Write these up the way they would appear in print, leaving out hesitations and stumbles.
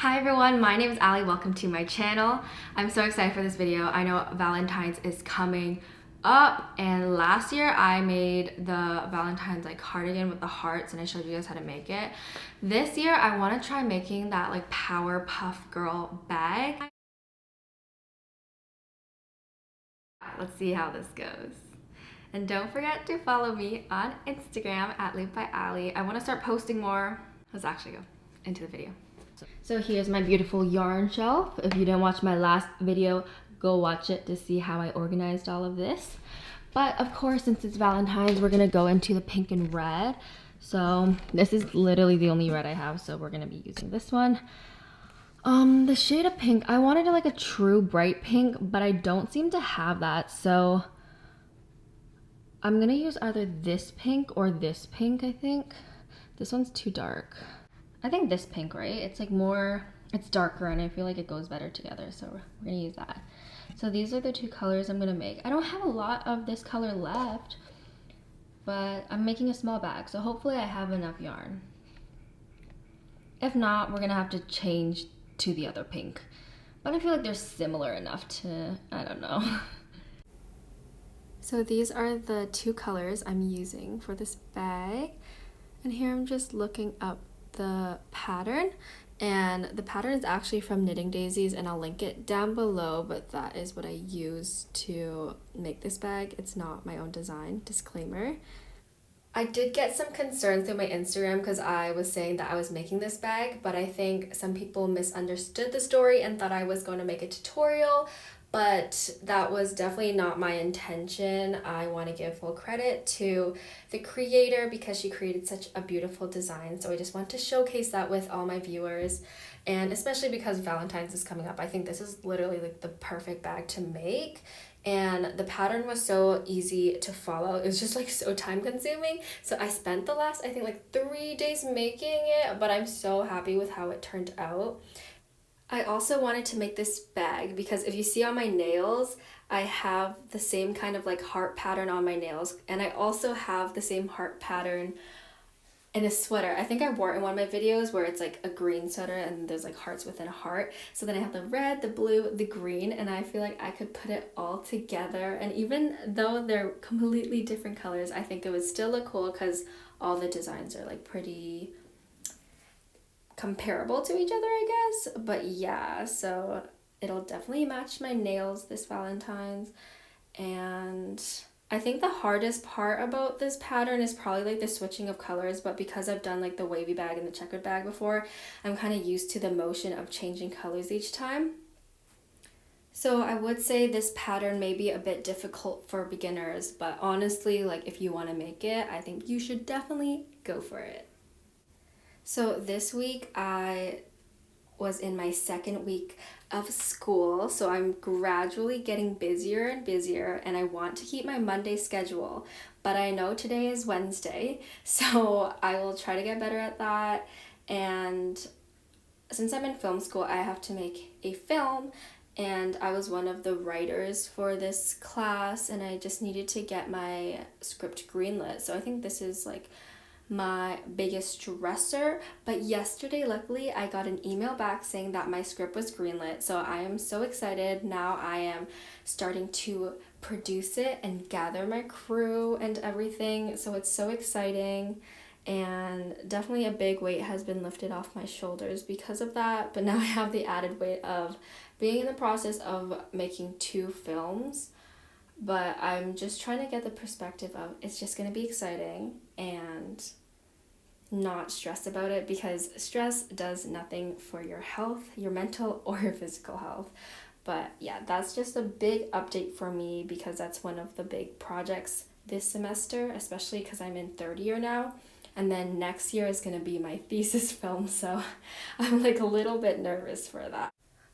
Hi everyone, my name is Ali. Welcome to my channel. I'm so excited for this video. I know Valentine's is coming up, and last year I made the Valentine's like cardigan with the hearts and I showed you guys how to make it. This year I want to try making that like Powerpuff Girl bag. Let's see how this goes. And don't forget to follow me on Instagram at Live by Ali. I want to start posting more. Let's actually go into the video. So here's my beautiful yarn shelf. If you didn't watch my last video, go watch it to see how I organized all of this. But of course, since it's Valentine's, we're gonna go into the pink and red. So this is literally the only red I have, so we're gonna be using this one. The shade of pink, I wanted like a true bright pink, but I don't seem to have that. So I'm gonna use either this pink or this pink, I think. This one's too dark. I think this pink, right? It's like more, it's darker and I feel like it goes better together. So we're gonna use that. So these are the two colors I'm gonna make. I don't have a lot of this color left, but I'm making a small bag. So hopefully I have enough yarn. If not, we're gonna have to change to the other pink. But I feel like they're similar enough to, I don't know. So these are the two colors I'm using for this bag. And here I'm just looking up the pattern, and the pattern is actually from Knitting Daisies, and I'll link it down below, but that is what I use to make this bag. It's not my own design, disclaimer. I did get some concerns through my Instagram because I was saying that I was making this bag, but I think some people misunderstood the story and thought I was going to make a tutorial, but that was definitely not my intention. I want to give full credit to the creator because she created such a beautiful design. So I just want to showcase that with all my viewers, and especially because Valentine's is coming up. I think this is literally like the perfect bag to make. And the pattern was so easy to follow. It was just like so time consuming. So I spent the last, I think like 3 days making it, but I'm so happy with how it turned out. I also wanted to make this bag because if you see on my nails, I have the same kind of like heart pattern on my nails, and I also have the same heart pattern in a sweater. I think I wore it in one of my videos where it's like a green sweater and there's like hearts within a heart. So then I have the red, the blue, the green, and I feel like I could put it all together. And even though they're completely different colors, I think it would still look cool because all the designs are like pretty comparable to each other, I guess. But yeah, so it'll definitely match my nails this Valentine's. And I think the hardest part about this pattern is probably like the switching of colors, but because I've done like the wavy bag and the checkered bag before, I'm kind of used to the motion of changing colors each time. So I would say this pattern may be a bit difficult for beginners, but honestly, like if you want to make it, I think you should definitely go for it. So this week I was in my second week of school, so I'm gradually getting busier and busier, and I want to keep my Monday schedule, but I know today is Wednesday, so I will try to get better at that. And since I'm in film school, I have to make a film, and I was one of the writers for this class, and I just needed to get my script greenlit. So I think this is like my biggest stressor, but yesterday luckily I got an email back saying that my script was greenlit, so I am so excited. Now I am starting to produce it and gather my crew and everything, so it's so exciting, and definitely a big weight has been lifted off my shoulders because of that. But now I have the added weight of being in the process of making 2 films. But I'm just trying to get the perspective of it's just going to be exciting and not stress about it, because stress does nothing for your health, your mental or your physical health. But yeah, that's just a big update for me because that's one of the big projects this semester, especially because I'm in 3rd year now. And then next year is going to be my thesis film, so I'm like a little bit nervous for that.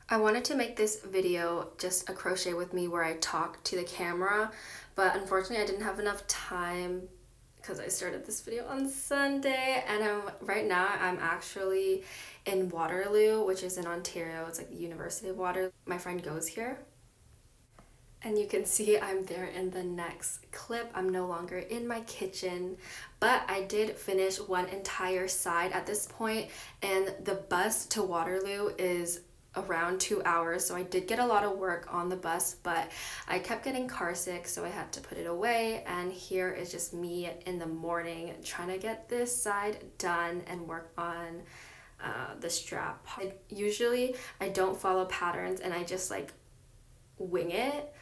I wanted to make this video just a crochet with me where I talk to the camera, but unfortunately I didn't have enough time because I started this video on Sunday, and right now I'm actually in Waterloo, which is in Ontario. It's like the University of Waterloo. My friend goes here. And you can see I'm there in the next clip. I'm no longer in my kitchen, but I did finish one entire side at this point, and the bus to Waterloo is around 2 hours, so I did get a lot of work on the bus, but I kept getting car sick, so I had to put it away. And here is just me in the morning trying to get this side done and work on the strap. Usually I don't follow patterns and I just like wing it.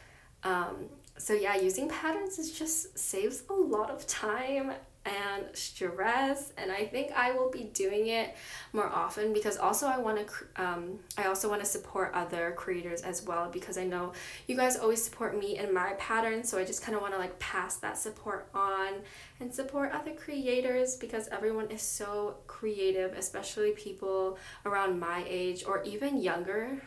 So yeah, using patterns just saves a lot of time and stress, and I think I will be doing it more often, because also I want to support other creators as well, because I know you guys always support me and my patterns, so I just kind of want to like pass that support on and support other creators, because everyone is so creative, especially people around my age or even younger.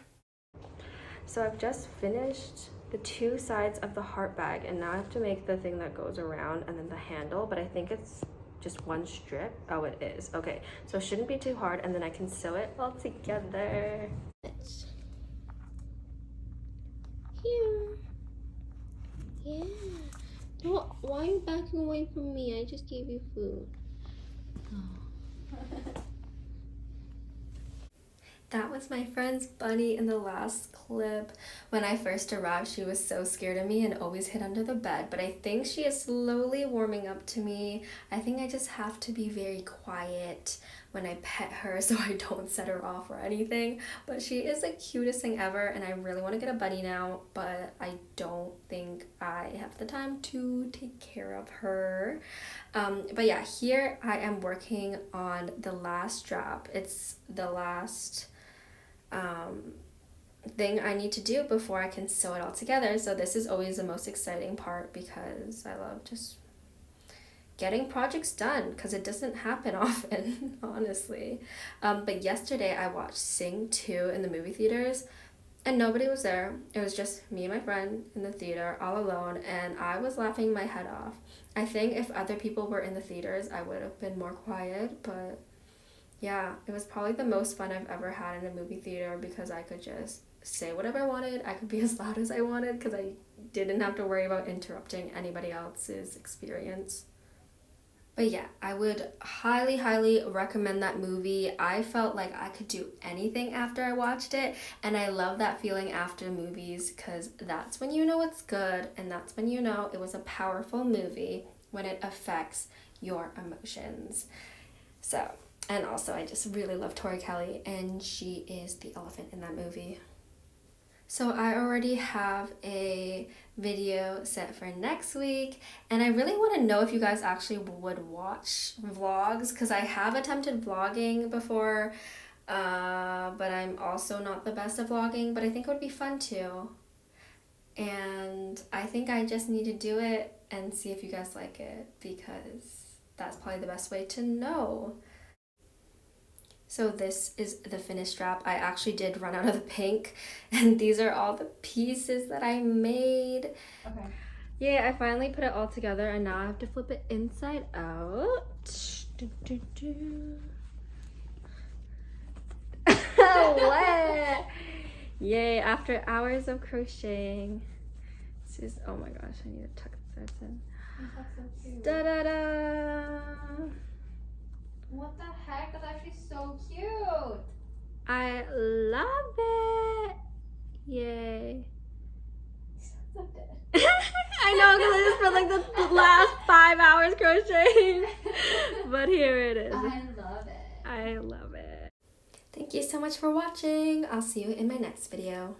So I've just finished the 2 sides of the heart bag, and now I have to make the thing that goes around and then the handle, but I think it's just one strip. Oh, it is. Okay, so it shouldn't be too hard, and then I can sew it all together. Here. Yeah. Don't, why are you backing away from me? I just gave you food. Oh. That was my friend's bunny in the last clip. When I first arrived, she was so scared of me and always hid under the bed, but I think she is slowly warming up to me. I think I just have to be very quiet when I pet her so I don't set her off or anything, but she is the cutest thing ever, and I really want to get a bunny now, but I don't think I have the time to take care of her. But yeah, here I am working on the last strap. It's the last thing I need to do before I can sew it all together. So this is always the most exciting part, because I love just getting projects done, because it doesn't happen often, honestly. But yesterday I watched Sing 2 in the movie theaters, and nobody was there. It was just me and my friend in the theater all alone, and I was laughing my head off. I think if other people were in the theaters, I would have been more quiet, but yeah, it was probably the most fun I've ever had in a movie theater, because I could just say whatever I wanted. I could be as loud as I wanted, because I didn't have to worry about interrupting anybody else's experience. But yeah, I would highly, highly recommend that movie. I felt like I could do anything after I watched it, and I love that feeling after movies, because that's when you know it's good, and that's when you know it was a powerful movie, when it affects your emotions. So, and also I just really love Tori Kelly, and she is the elephant in that movie. So I already have a video set for next week, and I really want to know if you guys actually would watch vlogs, because I have attempted vlogging before, but I'm also not the best at vlogging, but I think it would be fun too. And I think I just need to do it and see if you guys like it, because that's probably the best way to know. So this is the finished strap. I actually did run out of the pink, and these are all the pieces that I made. Okay. Yeah, I finally put it all together, and now I have to flip it inside out. Yay, after hours of crocheting. This is, oh my gosh, I need to tuck the threads in. That's so cute. Da-da-da! What the heck? That's actually so cute. I love it. Yay. So dead. I know, because I just spent like the last 5 hours crocheting. But here it is. I love it. I love it. Thank you so much for watching. I'll see you in my next video.